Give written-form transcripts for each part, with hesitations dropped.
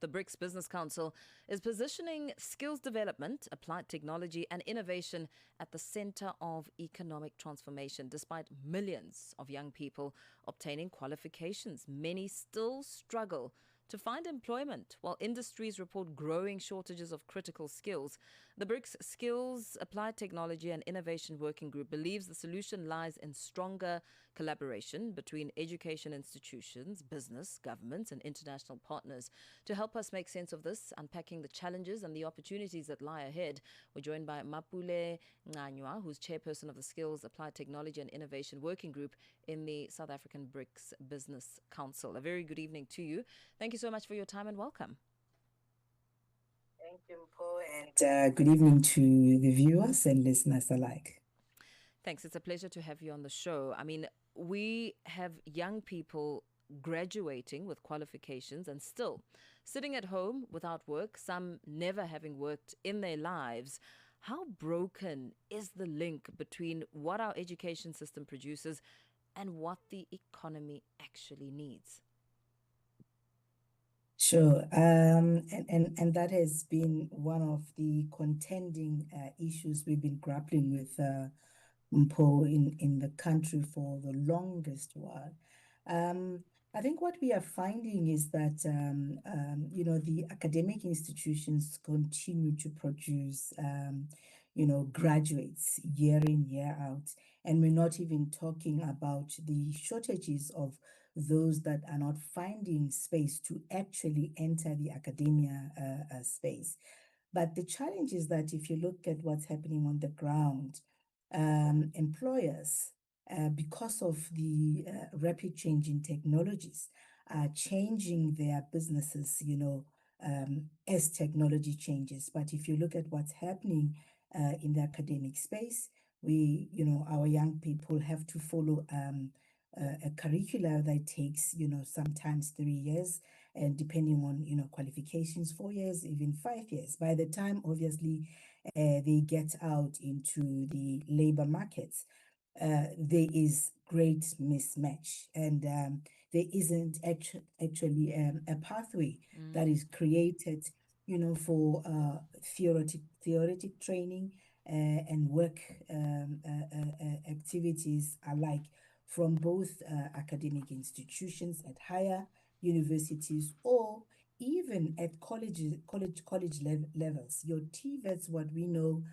The BRICS Business Council is positioning skills development, applied technology, and innovation at the center of economic transformation. Despite millions of young people obtaining qualifications, many still struggle to find employment, while industries report growing shortages of critical skills. The BRICS Skills, Applied Technology and Innovation Working Group believes the solution lies in stronger collaboration between education institutions, business, governments, and international partners. To help us make sense of this, unpacking the challenges and the opportunities that lie ahead, we're joined by Mapule Ncanywa, who's chairperson of the Skills, Applied Technology and Innovation Working Group in the South African BRICS Business Council. A very good evening to you. Thank you so much for your time and welcome. Thank you, Mpho, and good evening to the viewers and listeners alike. Thanks. It's a pleasure to have you on the show. I mean, we have young people graduating with qualifications and still sitting at home without work, some never having worked in their lives. How broken is the link between what our education system produces and what the economy actually needs? Sure. And that has been one of the contending issues we've been grappling with, Mpho, in the country for the longest while. I think what we are finding is that, the academic institutions continue to produce, graduates year in, year out. And we're not even talking about the shortages of those that are not finding space to actually enter the academia space. But the challenge is that if you look at what's happening on the ground, employers, because of the rapid change in technologies, are changing their businesses, as technology changes. But if you look at what's happening in the academic space, our young people have to follow a curricula that takes, sometimes 3 years, and depending on, qualifications, 4 years, even 5 years. By the time, obviously, they get out into the labor markets, there is great mismatch, and there isn't actually a pathway that is created, for theoretic training and work activities alike from both academic institutions at higher universities or even at college levels. Your TVETs, what we know,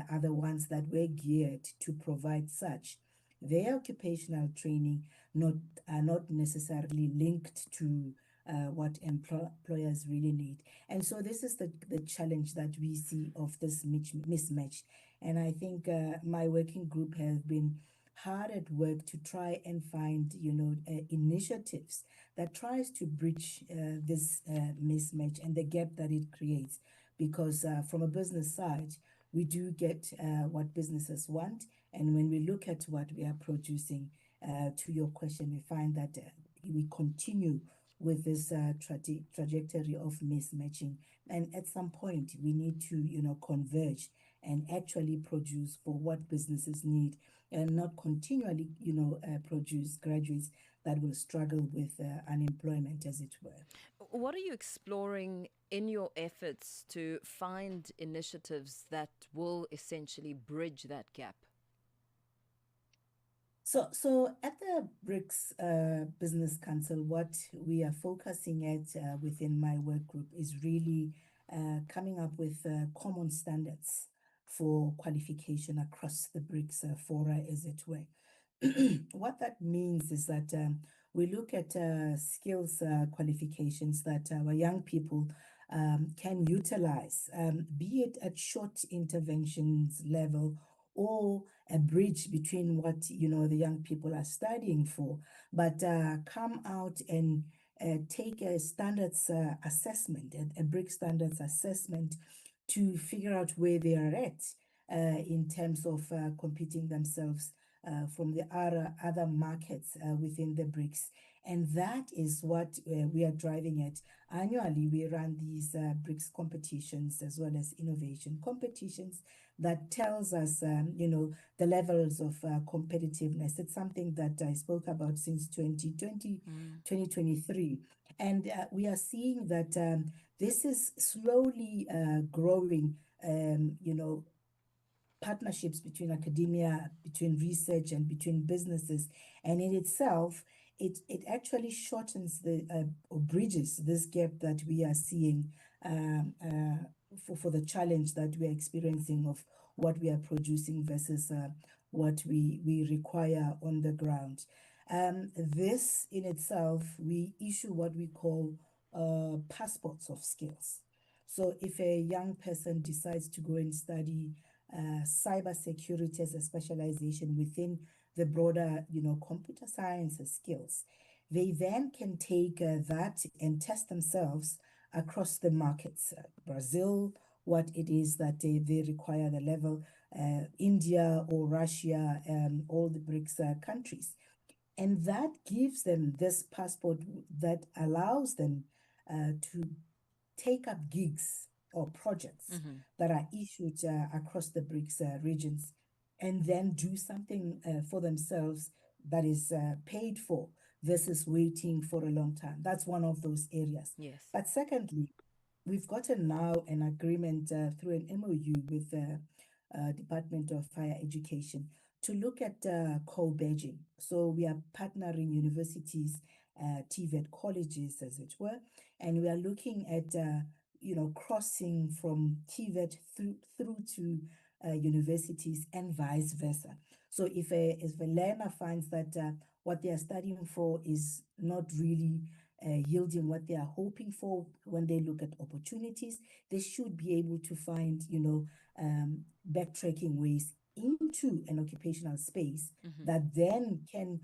are the ones that were geared to provide such. Their occupational training are not necessarily linked to what employers really need. And so this is the challenge that we see of this mismatch. And I think my working group has been hard at work to try and find, initiatives that tries to bridge this mismatch and the gap that it creates. Because from a business side, we do get what businesses want. And when we look at what we are producing, to your question, we find that we continue with this trajectory of mismatching. And at some point, we need to, converge and actually produce for what businesses need and not continually, produce graduates that will struggle with unemployment, as it were. What are you exploring in your efforts to find initiatives that will essentially bridge that gap? So at the BRICS Business Council, what we are focusing at within my work group is really coming up with common standards for qualification across the BRICS fora, as it were. What that means is that we look at skills qualifications that our young people can utilize, be it at short interventions level or a bridge between what the young people are studying for, but come out and take a standards assessment, a BRICS standards assessment to figure out where they are at in terms of competing themselves from the other markets within the BRICS. And that is what we are driving at. Annually, we run these BRICS competitions as well as innovation competitions that tells us, the levels of competitiveness. It's something that I spoke about since 2020, 2023. And we are seeing that this is slowly growing, partnerships between academia, between research, and between businesses. And in itself, it actually shortens or bridges this gap that we are seeing for the challenge that we are experiencing of what we are producing versus what we require on the ground. This in itself, we issue what we call passports of skills. So if a young person decides to go and study cybersecurity as a specialization within the broader, computer sciences skills, they then can take that and test themselves across the markets. Brazil, what it is that they require the level, India or Russia, all the BRICS countries. And that gives them this passport that allows them to take up gigs or projects that are issued across the BRICS regions and then do something for themselves that is paid for versus waiting for a long time. That's one of those areas. Yes. But secondly, we've gotten now an agreement through an MOU with the Department of Higher Education to look at co-badging. So we are partnering universities, TVET colleges, as it were, and we are looking at crossing from TVET through to universities and vice versa. So if a learner finds that what they are studying for is not really yielding what they are hoping for when they look at opportunities, they should be able to find, backtracking ways into an occupational space that then can,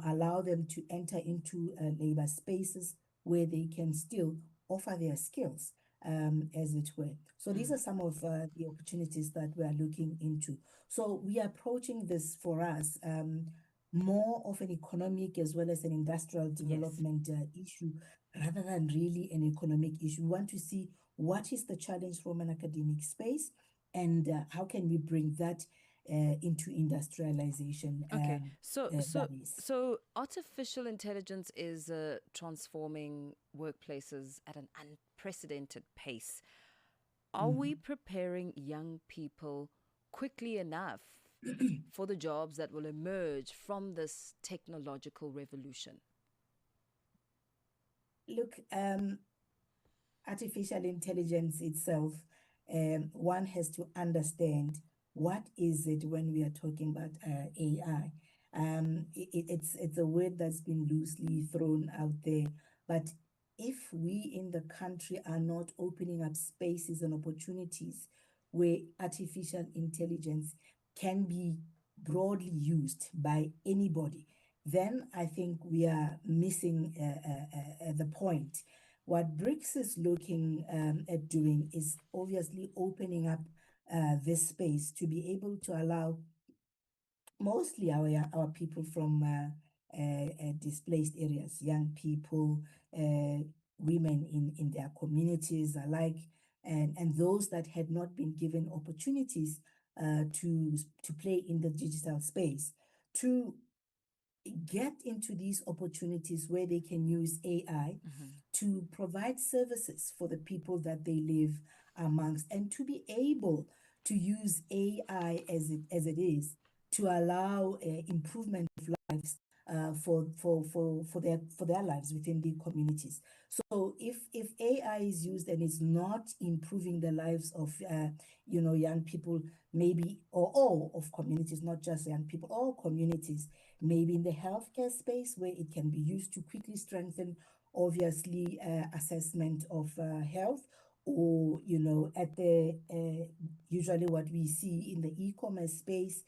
allow them to enter into labor spaces where they can still offer their skills, as it were. So these are some of the opportunities that we are looking into. So we are approaching this for us more of an economic as well as an industrial development issue rather than really an economic issue. We want to see what is the challenge from an academic space and how can we bring that into industrialization. Okay. So so That is. so artificial intelligence is transforming workplaces at an unprecedented pace. Are we preparing young people quickly enough for the jobs that will emerge from this technological revolution? Look, artificial intelligence itself, one has to understand what is it when we are talking about AI. It's a word that's been loosely thrown out there, but if we in the country are not opening up spaces and opportunities where artificial intelligence can be broadly used by anybody, then I think we are missing the point. What BRICS is looking at doing is obviously opening up this space to be able to allow mostly our people from displaced areas, young people, women in their communities alike, and those that had not been given opportunities to play in the digital space, to get into these opportunities where they can use AI to provide services for the people that they live amongst, and to be able to use AI as it is to allow improvement of lives for their lives within the communities. So if AI is used and is not improving the lives of young people, maybe or all of communities, not just young people, all communities, maybe in the healthcare space where it can be used to quickly strengthen, obviously, assessment of health, or at the usually what we see in the e-commerce space,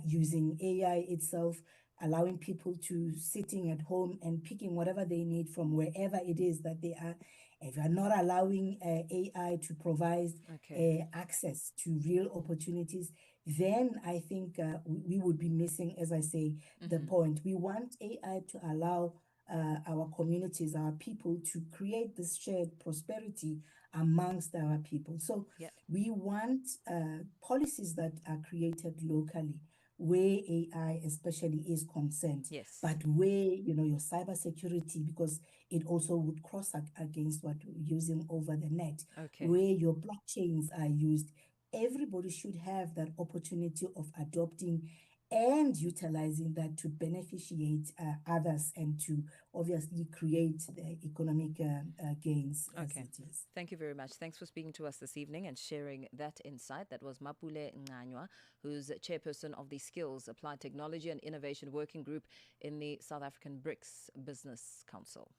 using AI itself, allowing people to sitting at home and picking whatever they need from wherever it is that they are. If you're not allowing AI to provide access to real opportunities, then I think we would be missing, as I say, the point. We want AI to allow our communities, our people, to create this shared prosperity amongst our people. So we want policies that are created locally, where AI especially is concerned, Yes. but where, your cybersecurity, because it also would cross against what we're using over the net, Okay. where your blockchains are used. Everybody should have that opportunity of adopting and utilizing that to beneficiate others and to obviously create the economic gains as Okay. it is. Thank you very much. Thanks for speaking to us this evening and sharing that insight. That was Mapule Ncanywa, who's Chairperson of the Skills, Applied Technology and Innovation Working Group in the South African BRICS Business Council.